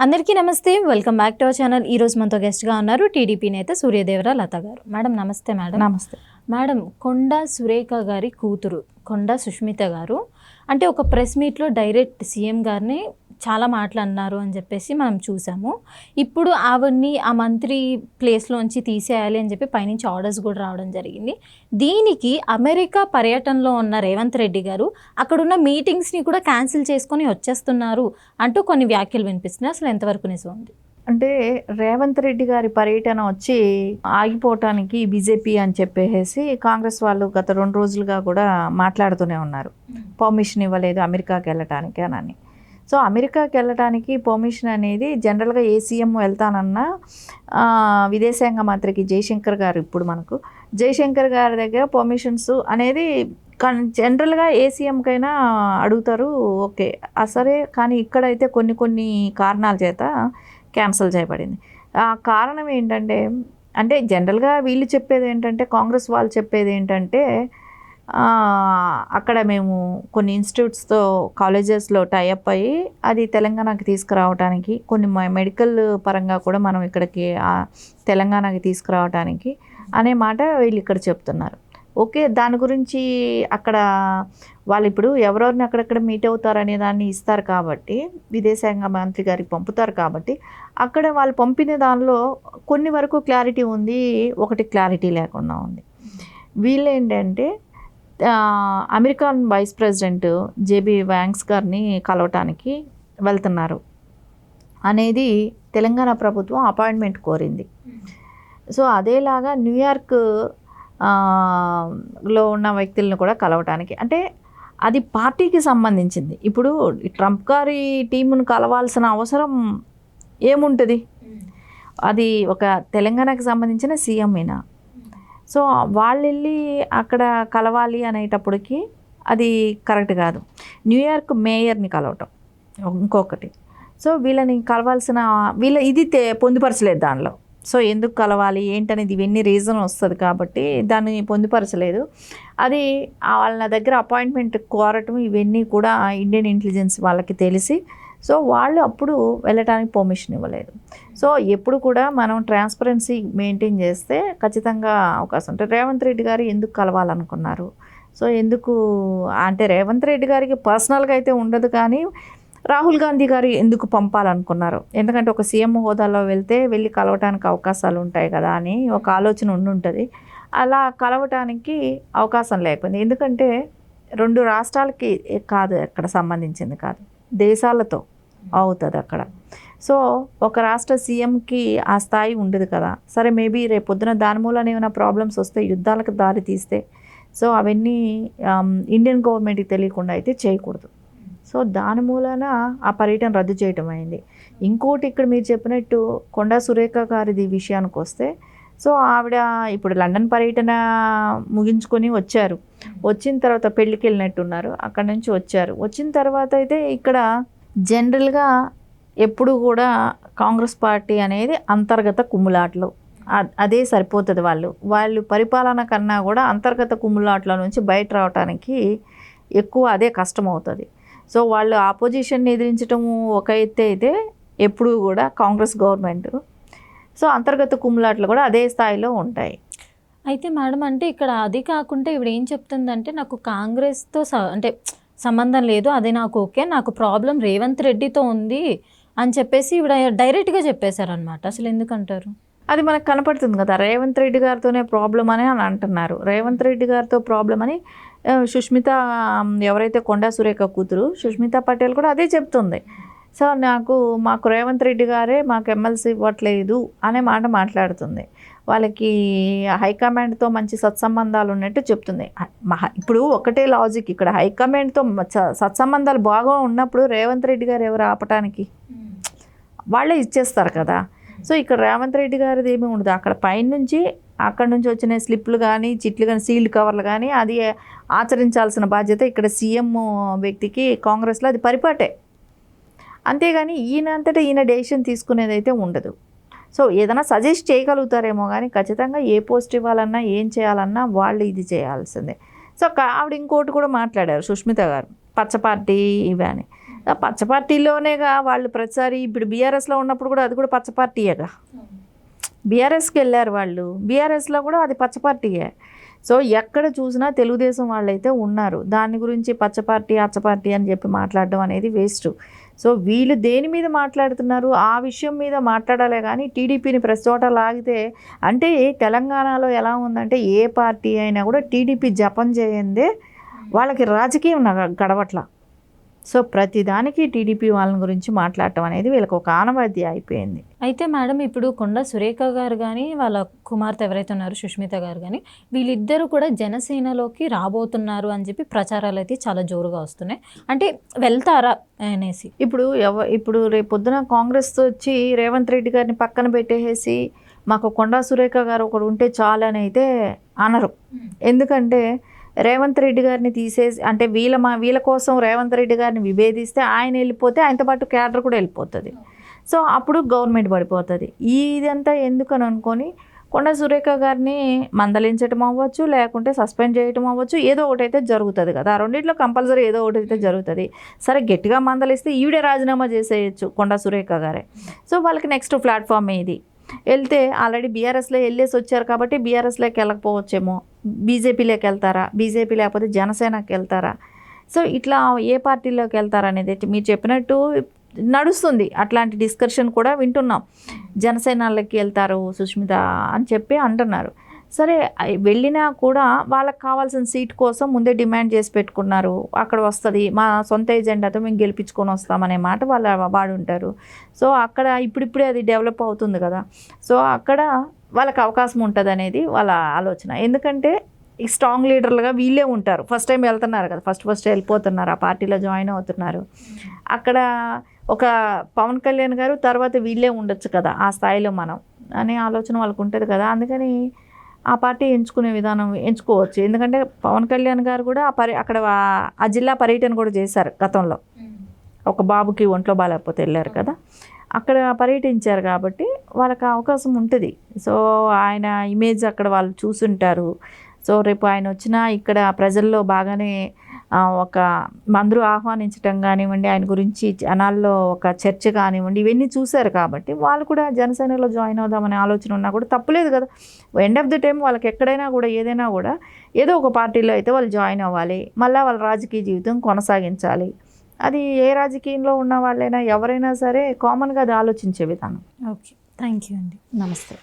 అందరికీ నమస్తే. Welcome back to our channel. ఈరోజు మనతో గెస్ట్గా ఉన్నారు టీడీపీ నేత సూర్యదేవర లత గారు. మేడం నమస్తే. మేడం నమస్తే. మేడం, కొండా సురేఖ గారి కూతురు కొండా సుష్మిత గారు అంటే ఒక ప్రెస్ మీట్లో డైరెక్ట్ సీఎం గారిని చాలా మాటలు అన్నారు అని చెప్పేసి మనం చూసాము. ఇప్పుడు ఆవిడ్ని ఆ మంత్రి ప్లేస్లోంచి తీసేయాలి అని చెప్పి పైనుంచి ఆర్డర్స్ కూడా రావడం జరిగింది. దీనికి అమెరికా పర్యటనలో ఉన్న రేవంత్ రెడ్డి గారు అక్కడున్న మీటింగ్స్ని కూడా క్యాన్సిల్ చేసుకొని వచ్చేస్తున్నారు అంటూ కొన్ని వ్యాఖ్యలు వినిపిస్తున్నాయి. అసలు ఎంతవరకు నిజం ఉంది? అంటే రేవంత్ రెడ్డి గారి పర్యటన వచ్చి ఆగిపోవటానికి బీజేపీ అని చెప్పేసి కాంగ్రెస్ వాళ్ళు గత 2 రోజులుగా కూడా మాట్లాడుతూనే ఉన్నారు. పర్మిషన్ ఇవ్వలేదు అమెరికాకి వెళ్ళటానికి అని. సో అమెరికాకి వెళ్ళటానికి పర్మిషన్ అనేది జనరల్గా ఏ సీఎం వెళ్తానన్నా విదేశాంగ మంత్రికి జయశంకర్ గారు, ఇప్పుడు మనకు జయశంకర్ గారి దగ్గర పర్మిషన్స్ అనేది జనరల్గా ఏ సీఎంకైనా అడుగుతారు. ఓకే సరే, కానీ ఇక్కడైతే కొన్ని కారణాల చేత క్యాన్సిల్ చేయబడింది. ఆ కారణం ఏంటంటే, అంటే జనరల్గా వీళ్ళు చెప్పేది ఏంటంటే, కాంగ్రెస్ వాళ్ళు చెప్పేది ఏంటంటే, అక్కడ మేము కొన్ని ఇన్స్టిట్యూట్స్తో కాలేజెస్లో టైఅప్ అయ్యి అది తెలంగాణకి తీసుకురావడానికి, కొన్ని మెడికల్ పరంగా కూడా మనం ఇక్కడికి తెలంగాణకి తీసుకురావడానికి అనే మాట వీళ్ళు ఇక్కడ చెప్తున్నారు. ఓకే, దాని గురించి అక్కడ వాళ్ళు ఇప్పుడు ఎవరెవరిని అక్కడక్కడ మీట్ అవుతారనే దాన్ని ఇస్తారు కాబట్టి, విదేశాంగ మంత్రి గారికి పంపుతారు కాబట్టి, అక్కడ వాళ్ళు పంపిన దానిలో కొన్ని వరకు క్లారిటీ ఉంది, ఒకటి క్లారిటీ లేకుండా ఉంది. వీళ్ళు ఏంటంటే అమెరికన్ వైస్ ప్రెసిడెంట్ జేబీ వ్యాంక్స్ గారిని కలవటానికి వెళ్తున్నారు అనేది తెలంగాణ ప్రభుత్వం అపాయింట్మెంట్ కోరింది. సో అదేలాగా న్యూయార్క్ లో ఉన్న వ్యక్తులను కూడా కలవటానికి, అంటే అది పార్టీకి సంబంధించింది. ఇప్పుడు ట్రంప్ గారి టీమును కలవాల్సిన అవసరం ఏముంటుంది? అది ఒక తెలంగాణకి సంబంధించిన సీఎం అయినా. సో వాళ్ళు వెళ్ళి అక్కడ కలవాలి అనేటప్పటికి అది కరెక్ట్ కాదు. న్యూయార్క్ మేయర్ని కలవటం ఇంకొకటి. సో వీళ్ళని కలవాల్సిన ఇది పొందుపరచలేదు దానిలో. సో ఎందుకు కలవాలి ఏంటనేది ఇవన్నీ రీజన్ వస్తుంది కాబట్టి దాన్ని పొందుపరచలేదు. అది వాళ్ళ దగ్గర అపాయింట్మెంట్ కోరటం ఇవన్నీ కూడా ఇండియన్ ఇంటెలిజెన్స్ వాళ్ళకి తెలిసి, సో వాళ్ళు అప్పుడు వెళ్ళటానికి పర్మిషన్ ఇవ్వలేదు. సో ఎప్పుడు కూడా మనం ట్రాన్స్పరెన్సీ మెయింటైన్ చేస్తే ఖచ్చితంగా అవకాశం ఉంటుంది. రేవంత్ రెడ్డి గారు ఎందుకు కలవాలనుకున్నారు? సో ఎందుకు అంటే రేవంత్ రెడ్డి గారికి పర్సనల్గా అయితే ఉండదు, కానీ రాహుల్ గాంధీ గారు ఎందుకు పంపాలనుకున్నారు? ఎందుకంటే ఒక సీఎం హోదాలో వెళ్ళి కలవటానికి అవకాశాలు ఉంటాయి కదా అని ఒక ఆలోచన ఉంటుంది. అలా కలవటానికి అవకాశం లేకపోయింది. ఎందుకంటే 2 రాష్ట్రాలకి కాదు, అక్కడ సంబంధించింది కాదు, దేశాలతో అవుతుంది అక్కడ. సో ఒక రాష్ట్ర సీఎంకి ఆ స్థాయి ఉండదు కదా. సరే, మేబీ రేపు పొద్దున దాని మూలన ఏమైనా ప్రాబ్లమ్స్ వస్తే, యుద్ధాలకు దారి తీస్తే, సో అవన్నీ ఇండియన్ గవర్నమెంట్కి తెలియకుండా అయితే చేయకూడదు. సో దాని మూలన ఆ పర్యటన రద్దు చేయటం అయింది. ఇంకోటి, ఇక్కడ మీరు చెప్పినట్టు కొండా సురేఖ గారిది విషయానికి వస్తే, సో ఆవిడ ఇప్పుడు లండన్ పర్యటన ముగించుకొని వచ్చారు. వచ్చిన తర్వాత పెళ్ళికి వెళ్ళినట్టున్నారు, అక్కడ నుంచి వచ్చారు. వచ్చిన తర్వాత అయితే ఇక్కడ జనరల్గా ఎప్పుడు కూడా కాంగ్రెస్ పార్టీ అనేది అంతర్గత కుమ్ములాట్లు, అదే సరిపోతుంది. వాళ్ళు పరిపాలన కన్నా కూడా అంతర్గత కుమ్ములాట్ల నుంచి బయట రావడానికి ఎక్కువ అదే కష్టమవుతుంది. సో వాళ్ళు ఆపోజిషన్ని ఎదిరించడము ఒక ఎత్తే అయితే ఎప్పుడు కూడా కాంగ్రెస్ గవర్నమెంట్, సో అంతర్గత కుమ్ములాట్లు కూడా అదే స్థాయిలో ఉంటాయి. అయితే మేడం, అంటే ఇక్కడ అది కాకుండా ఇప్పుడు ఏం చెప్తుందంటే, నాకు కాంగ్రెస్తో అంటే సంబంధం లేదు, అది నాకు ఓకే, నాకు ప్రాబ్లం రేవంత్ రెడ్డితో ఉంది అని చెప్పేసి ఇవిడ డైరెక్ట్గా చెప్పేశారనమాట. అసలు ఎందుకంటారు? అది మనకు కనపడుతుంది కదా, రేవంత్ రెడ్డి గారితోనే ప్రాబ్లం అని అంటున్నారు. రేవంత్ రెడ్డి గారితో ప్రాబ్లం అని సుష్మిత, ఎవరైతే కొండా సురేఖ కూతురు సుష్మిత పటేల్ కూడా అదే చెప్తుంది. సో మాకు రేవంత్ రెడ్డి గారే మాకు ఎమ్మెల్సీ ఇవ్వట్లేదు అనే మాట మాట్లాడుతుంది. వాళ్ళకి హైకమాండ్తో మంచి సత్సంబంధాలు ఉన్నట్టు చెప్తుంది. ఇప్పుడు ఒకటే లాజిక్, ఇక్కడ హైకమాండ్తో సత్సంబంధాలు బాగా ఉన్నప్పుడు రేవంత్ రెడ్డి గారు ఎవరు ఆపటానికి? వాళ్ళే ఇచ్చేస్తారు కదా. సో ఇక్కడ రేవంత్ రెడ్డి గారిది ఏమీ ఉండదు. అక్కడ నుంచి వచ్చిన స్లిప్లు కానీ, చిట్లు కానీ, సీల్డ్ కవర్లు కానీ అది ఆచరించాల్సిన బాధ్యత ఇక్కడ సీఎం వ్యక్తికి కాంగ్రెస్లో అది పరిపాటే. అంతేగాని ఈయన డెసిషన్ తీసుకునేది అయితే ఉండదు. సో ఏదైనా సజెస్ట్ చేయగలుగుతారేమో కానీ ఖచ్చితంగా ఏ పోస్ట్ ఇవ్వాలన్నా ఏం చేయాలన్నా వాళ్ళు ఇది చేయాల్సిందే. సో ఆవిడ ఇంకోటి కూడా మాట్లాడారు సుష్మిత గారు, పచ్చ పార్టీ ఇవి అని. ఆ పచ్చ పార్టీలోనేగా వాళ్ళు ప్రతిసారి ఇప్పుడు బీఆర్ఎస్లో ఉన్నప్పుడు కూడా అది కూడా పచ్చ పార్టీయేగా. బీఆర్ఎస్కి వెళ్ళారు వాళ్ళు, బీఆర్ఎస్లో కూడా అది పచ్చ పార్టీయే. సో ఎక్కడ చూసినా తెలుగుదేశం వాళ్ళైతే ఉన్నారు. దాని గురించి పచ్చ పార్టీ అచ్చ పార్టీ అని చెప్పి మాట్లాడడం అనేది వేస్ట్. సో వీళ్ళు దేని మీద మాట్లాడుతున్నారు, ఆ విషయం మీద మాట్లాడాలే కానీ టీడీపీని ప్రతి చోట లాగితే, అంటే తెలంగాణలో ఎలా ఉందంటే ఏ పార్టీ అయినా కూడా టీడీపీ జపం చేయందే వాళ్ళకి రాజకీయం గడవట్ల. సో ప్రతిదానికి టీడీపీ వాళ్ళ గురించి మాట్లాడటం అనేది వీళ్ళకి ఒక ఆనవాయితీ అయిపోయింది. అయితే మేడం ఇప్పుడు కొండా సురేఖ గారు కానీ వాళ్ళ కుమార్తె ఎవరైతే ఉన్నారో సుష్మిత గారు కానీ వీళ్ళిద్దరూ కూడా జనసేనలోకి రాబోతున్నారు అని చెప్పి ప్రచారాలు అయితే చాలా జోరుగా వస్తున్నాయి. అంటే వెళ్తారా అనేసి ఇప్పుడు రేపు పొద్దున కాంగ్రెస్ వచ్చి రేవంత్ రెడ్డి గారిని పక్కన పెట్టేసి మాకు కొండా సురేఖ గారు ఒకడు ఉంటే చాలు అని అయితే అనరు. ఎందుకంటే రేవంత్ రెడ్డి గారిని తీసేసి, అంటే వీళ్ళ కోసం రేవంత్ రెడ్డి గారిని విభేదిస్తే ఆయన వెళ్ళిపోతే ఆయనతో పాటు క్యాడర్ కూడా వెళ్ళిపోతుంది. సో అప్పుడు గవర్నమెంట్ పడిపోతుంది. ఇదంతా ఎందుకని అనుకొని కొండా సురేఖ గారిని మందలించడం అవ్వచ్చు, లేకుంటే సస్పెండ్ చేయటం అవ్వచ్చు, ఏదో ఒకటి అయితే జరుగుతుంది కదా. ఆ రెండింటిలో కంపల్సరీ ఏదో ఒకటి అయితే జరుగుతుంది. సరే గట్టిగా మందలిస్తే ఈవిడే రాజీనామా చేసేయచ్చు కొండా సురేఖ గారే. సో వాళ్ళకి నెక్స్ట్ ప్లాట్ఫామ్ ఇది. వెళ్తే ఆల్రెడీ బీఆర్ఎస్లో వెళ్ళేసి వచ్చారు కాబట్టి బీఆర్ఎస్లోకి వెళ్ళకపోవచ్చేమో, బీజేపీలోకి వెళ్తారా, బీజేపీ లేకపోతే జనసేనకి వెళ్తారా, సో ఇట్లా ఏ పార్టీలోకి వెళ్తారా అనేది మీరు చెప్పినట్టు నడుస్తుంది. అట్లాంటి డిస్కషన్ కూడా వింటున్నాం. జనసేనలోకి వెళ్తారు సుష్మిత అని చెప్పి అంటున్నారు. సరే వెళ్ళినా కూడా వాళ్ళకి కావాల్సిన సీట్ కోసం ముందే డిమాండ్ చేసి పెట్టుకున్నారు. అక్కడ వస్తుంది, మా సొంత ఎజెండాతో మేము గెలిపించుకొని వస్తామనే మాట వాడు ఉంటారు. సో అక్కడ ఇప్పుడిప్పుడే అది డెవలప్ అవుతుంది కదా. సో అక్కడ వాళ్ళకి అవకాశం ఉంటుంది అనేది వాళ్ళ ఆలోచన. ఎందుకంటే ఈ స్ట్రాంగ్ లీడర్లుగా వీళ్ళే ఉంటారు. ఫస్ట్ టైం వెళ్తున్నారు కదా, ఫస్ట్ వెళ్ళిపోతున్నారు, ఆ పార్టీలో జాయిన్ అవుతున్నారు. అక్కడ ఒక పవన్ కళ్యాణ్ గారు తర్వాత వీళ్ళే ఉండొచ్చు కదా ఆ స్థాయిలో మనం అనే ఆలోచన వాళ్ళకు ఉంటుంది కదా. అందుకని ఆ పార్టీ ఎంచుకునే విధానం ఎంచుకోవచ్చు. ఎందుకంటే పవన్ కళ్యాణ్ గారు కూడా అక్కడ ఆ జిల్లా పర్యటన కూడా చేశారు గతంలో. ఒక బాబుకి ఒంట్లో బాగాలేకపోతే వెళ్ళారు కదా, అక్కడ పర్యటించారు కాబట్టి వాళ్ళకి అవకాశం ఉంటుంది. సో ఆయన ఇమేజ్ అక్కడ వాళ్ళు చూసుంటారు. సో రేపు ఆయన వచ్చినా ఇక్కడ ప్రజల్లో బాగానే ఒక అందరూ ఆహ్వానించటం కానివ్వండి, ఆయన గురించి జనాల్లో ఒక చర్చ కానివ్వండి, ఇవన్నీ చూశారు కాబట్టి వాళ్ళు కూడా జనసేనలో జాయిన్ అవుదామనే ఆలోచన ఉన్నా కూడా తప్పులేదు కదా. ఎండ్ ఆఫ్ ది టైం వాళ్ళకి ఎక్కడైనా కూడా ఏదైనా కూడా ఏదో ఒక పార్టీలో అయితే వాళ్ళు జాయిన్ అవ్వాలి, మళ్ళీ వాళ్ళ రాజకీయ జీవితం కొనసాగించాలి. అది ఏ రాజకీయంలో ఉన్న వాళ్ళైనా ఎవరైనా సరే కామన్గా అది ఆలోచించే విధానం. ఓకే, థ్యాంక్ యూ అండి, నమస్తే.